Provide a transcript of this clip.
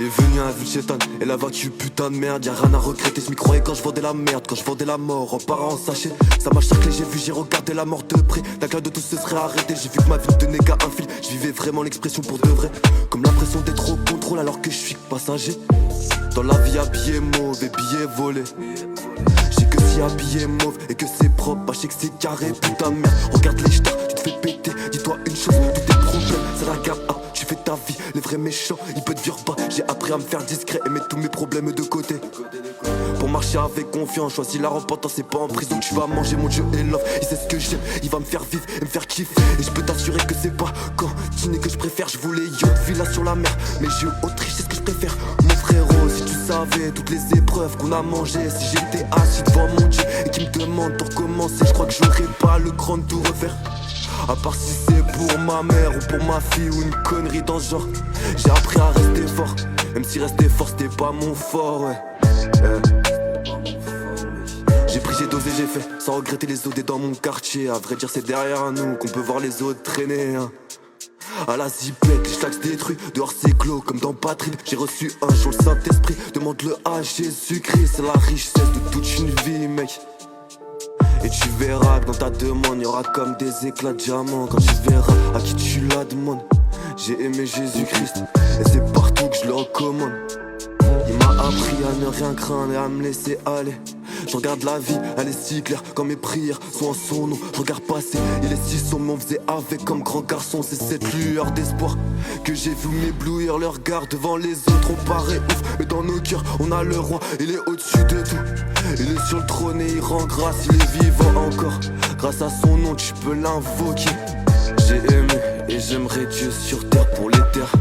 venu un vu de chétan et la vacu putain de merde. Y'a rien à regretter, je m'y croyais quand je vendais la merde. Quand je vendais la mort en parant en sachet. Ça m'a charclé, j'ai regardé la mort de près. La claque de tout se serait arrêté. J'ai vu que ma vie tenait qu'à un fil. Je vivais vraiment l'expression pour de vrai. Comme l'impression d'être au contrôle alors que je suis passager. Dans la vie habillé mauvais, billets volés. J'ai que si habillé mauve et que c'est propre, bah je sais que c'est carré, putain de merde. Regarde les stars, tu te fais péter, dis-toi une chose, tous tes problèmes, c'est la gamme A, tu fais ta vie, les vrais méchants, ils peuvent te dire pas. J'ai appris à me faire discret et mettre tous mes problèmes de côté. Pour marcher avec confiance, choisis la repentance, c'est pas en prison que tu vas manger, mon Dieu est love. Il sait ce que j'aime, il va me faire vivre et me faire kiffer. Et je peux t'assurer que c'est pas cantiner que je préfère. Je voulais yacht, villa sur la mer, mais j'ai Autriche, c'est ce que je préfère. Mon frérot, si tu savais toutes les épreuves qu'on a mangées. Si j'étais assis devant mon Dieu et qu'il me demande pour recommencer, je crois que j'aurais pas le cran de tout refaire. À part si c'est pour ma mère ou pour ma fille ou une connerie dans ce genre. J'ai appris à rester fort, même si rester fort c'était pas mon fort, ouais. J'ai pris, j'ai dosé, j'ai fait, sans regretter les OD dans mon quartier. À vrai dire c'est derrière nous qu'on peut voir les autres traîner, hein. À la zipette, les schlags détruits, dehors c'est clos comme dans Patrick. J'ai reçu un jour le Saint-Esprit, demande-le à Jésus-Christ. C'est la richesse de toute une vie, mec. Et tu verras que dans ta demande, y'aura comme des éclats de diamants. Quand tu verras à qui tu la demandes. J'ai aimé Jésus-Christ, et c'est partout que je le recommande. Il m'a appris à ne rien craindre et à me laisser aller. Je regarde la vie, elle est si claire quand mes prières sont en son nom. Je regarde passer, il est si sombre, mais on faisait avec comme grand garçon. C'est cette lueur d'espoir que j'ai vu m'éblouir. Le regard devant les autres, on paraît ouf, mais dans nos cœurs, on a le roi, il est au-dessus de tout. Il est sur le trône et il rend grâce, il est vivant encore. Grâce à son nom, tu peux l'invoquer. J'ai aimé et j'aimerais Dieu sur terre pour l'éternité.